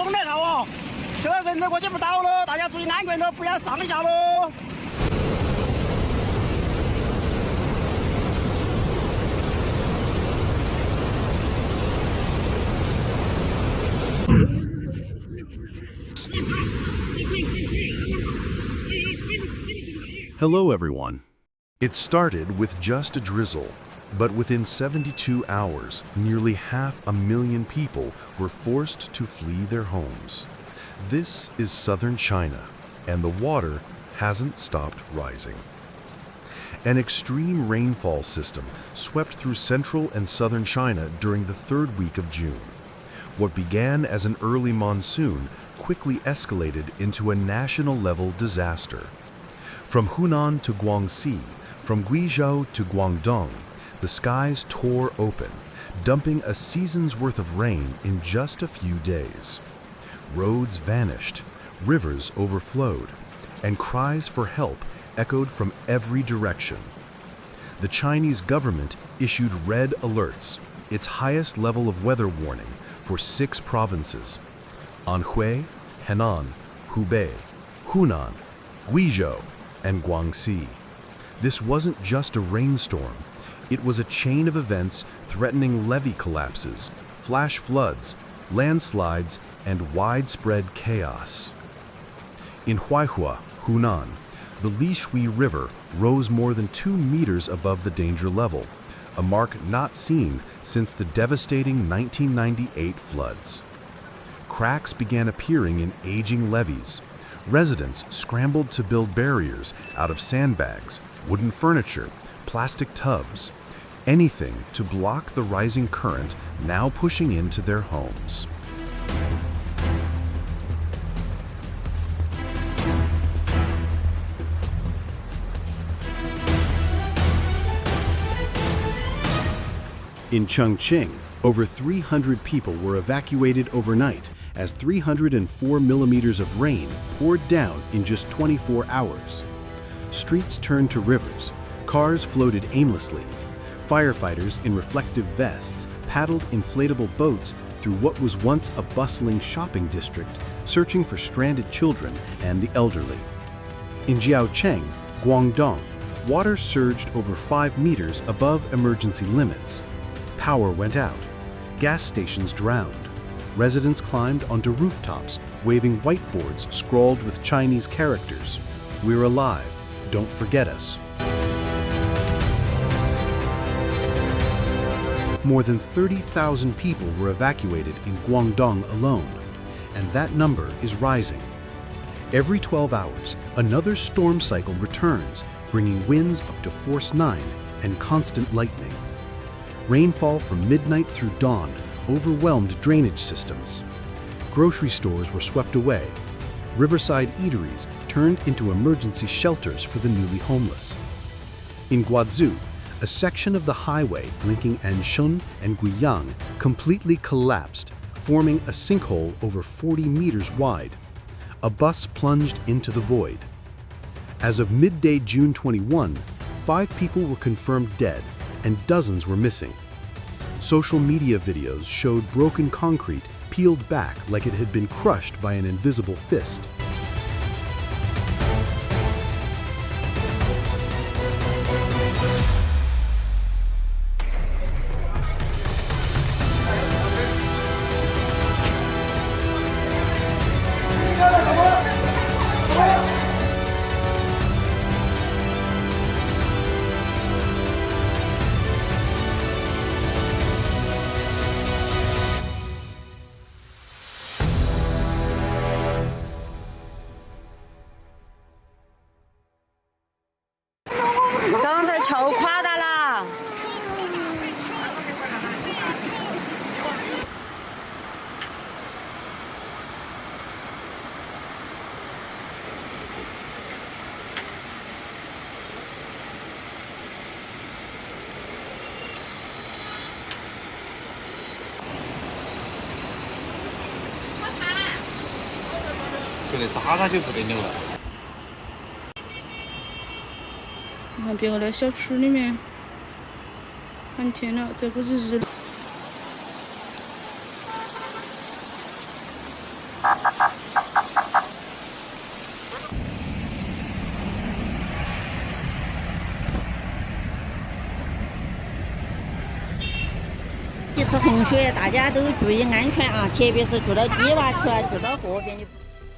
风来了哦，这个人车过去不到了，大家注意安全了，不要上下喽。 Hello everyone. It started with just a drizzle, but within 72 hours, nearly 500,000 people were forced to flee their homes. This is southern China, and the water hasn't stopped rising. An extreme rainfall system swept through central and southern China during the third week of June. What began as an early monsoon quickly escalated into a national-level disaster. From Hunan to Guangxi, from Guizhou to Guangdong, the skies tore open, dumping a season's worth of rain in just a few days. Roads vanished, rivers overflowed, and cries for help echoed from every direction. The Chinese government issued red alerts, its highest level of weather warning, for 6 provinces: Anhui, Henan, Hubei, Hunan, Guizhou, and Guangxi. This wasn't just a rainstorm. It was a chain of events threatening levee collapses, flash floods, landslides, and widespread chaos. In Huaihua, Hunan, the Lishui River rose more than 2 meters above the danger level, a mark not seen since the devastating 1998 floods. Cracks began appearing in aging levees. Residents scrambled to build barriers out of sandbags, wooden furniture, plastic tubs, anything to block the rising current now pushing into their homes. In Chongqing, over 300 people were evacuated overnight as 304 millimeters of rain poured down in just 24 hours. Streets turned to rivers, cars floated aimlessly. Firefighters in reflective vests paddled inflatable boats through what was once a bustling shopping district, searching for stranded children and the elderly. In Jiaocheng, Guangdong, water surged over 5 meters above emergency limits. Power went out. Gas stations drowned. Residents climbed onto rooftops, waving whiteboards scrawled with Chinese characters. "We're alive. Don't forget us." More than 30,000 people were evacuated in Guangdong alone, and that number is rising. Every 12 hours, another storm cycle returns, bringing winds up to force 9 and constant lightning. Rainfall from midnight through dawn overwhelmed drainage systems. Grocery stores were swept away. Riverside eateries turned into emergency shelters for the newly homeless. In Guazhou, a section of the highway linking Anshun and Guiyang completely collapsed, forming a sinkhole over 40 meters wide. A bus plunged into the void. As of midday June 21, 5 people were confirmed dead and dozens were missing. Social media videos showed broken concrete peeled back like it had been crushed by an invisible fist.给它砸它就不得了了。你看别个那小区里面，满天了，这不是日。是洪水，大家都注意安全啊，特别是住到低洼区啊，住到河边的。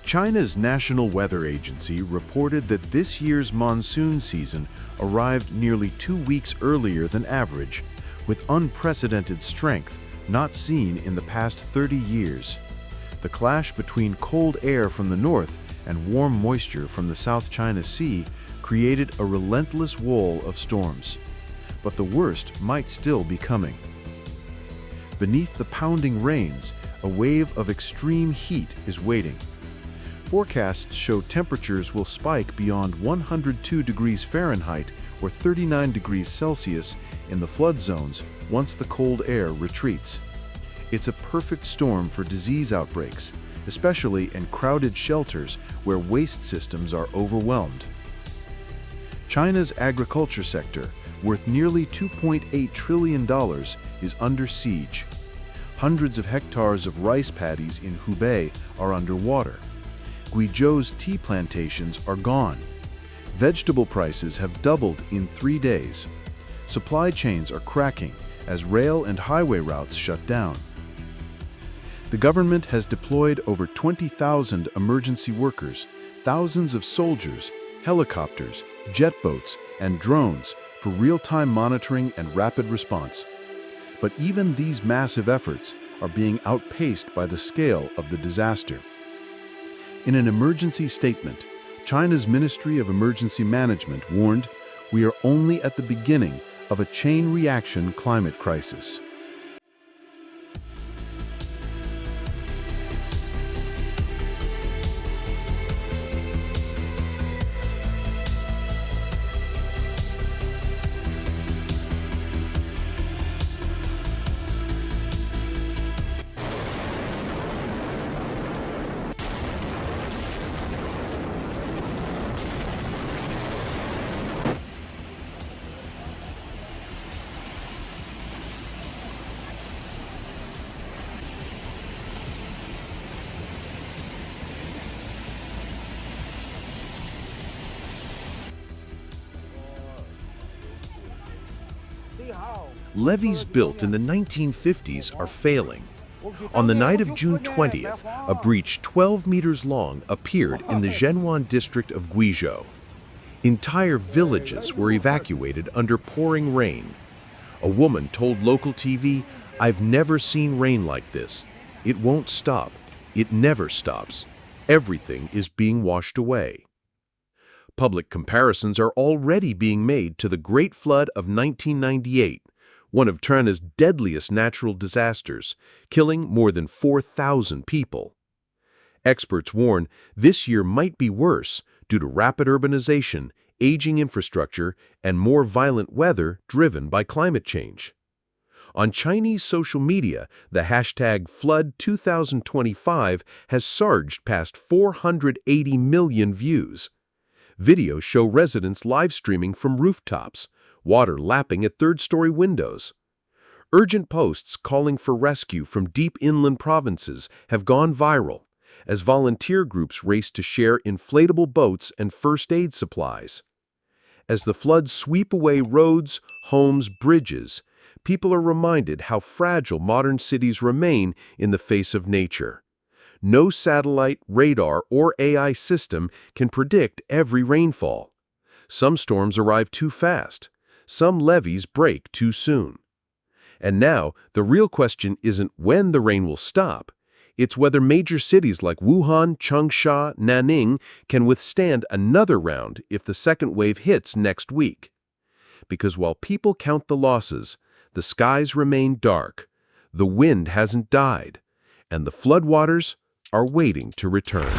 China's National Weather Agency reported that this year's monsoon season arrived nearly 2 weeks earlier than average, with unprecedented strength not seen in the past 30 years. The clash between cold air from the north and warm moisture from the South China Sea created a relentless wall of storms. But the worst might still be coming. Beneath the pounding rains, a wave of extreme heat is waiting. Forecasts show temperatures will spike beyond 102 degrees Fahrenheit or 39 degrees Celsius in the flood zones once the cold air retreats. It's a perfect storm for disease outbreaks, especially in crowded shelters where waste systems are overwhelmed. China's agriculture sector, worth nearly $2.8 trillion, is under siege. Hundreds of hectares of rice paddies in Hubei are underwater. Guizhou's tea plantations are gone. Vegetable prices have doubled in 3 days. Supply chains are cracking as rail and highway routes shut down. The government has deployed over 20,000 emergency workers, thousands of soldiers, helicopters, jet boats, and drones for real-time monitoring and rapid response. But even these massive efforts are being outpaced by the scale of the disaster. In an emergency statement, China's Ministry of Emergency Management warned, "We are only at the beginning of a chain reaction climate crisis." Levees built in the 1950s are failing. On the night of June 20th, a breach 12 meters long appeared in the Zhenyuan district of Guizhou. Entire villages were evacuated under pouring rain. A woman told local TV, "I've never seen rain like this. It won't stop. It never stops. Everything is being washed away." Public comparisons are already being made to the Great Flood of 1998, one of China's deadliest natural disasters, killing more than 4,000 people. Experts warn this year might be worse due to rapid urbanization, aging infrastructure, and more violent weather driven by climate change. On Chinese social media, the hashtag #Flood2025 has surged past 480 million views. Videos show residents live streaming from rooftops, water lapping at third-story windows. Urgent posts calling for rescue from deep inland provinces have gone viral as volunteer groups race to share inflatable boats and first aid supplies. As the floods sweep away roads, homes, bridges, people are reminded how fragile modern cities remain in the face of nature. No satellite, radar, or AI system can predict every rainfall. Some storms arrive too fast. Some levees break too soon. And now, the real question isn't when the rain will stop. It's whether major cities like Wuhan, Changsha, Nanning can withstand another round if the second wave hits next week. Because while people count the losses, the skies remain dark, the wind hasn't died, and the floodwaters are waiting to return.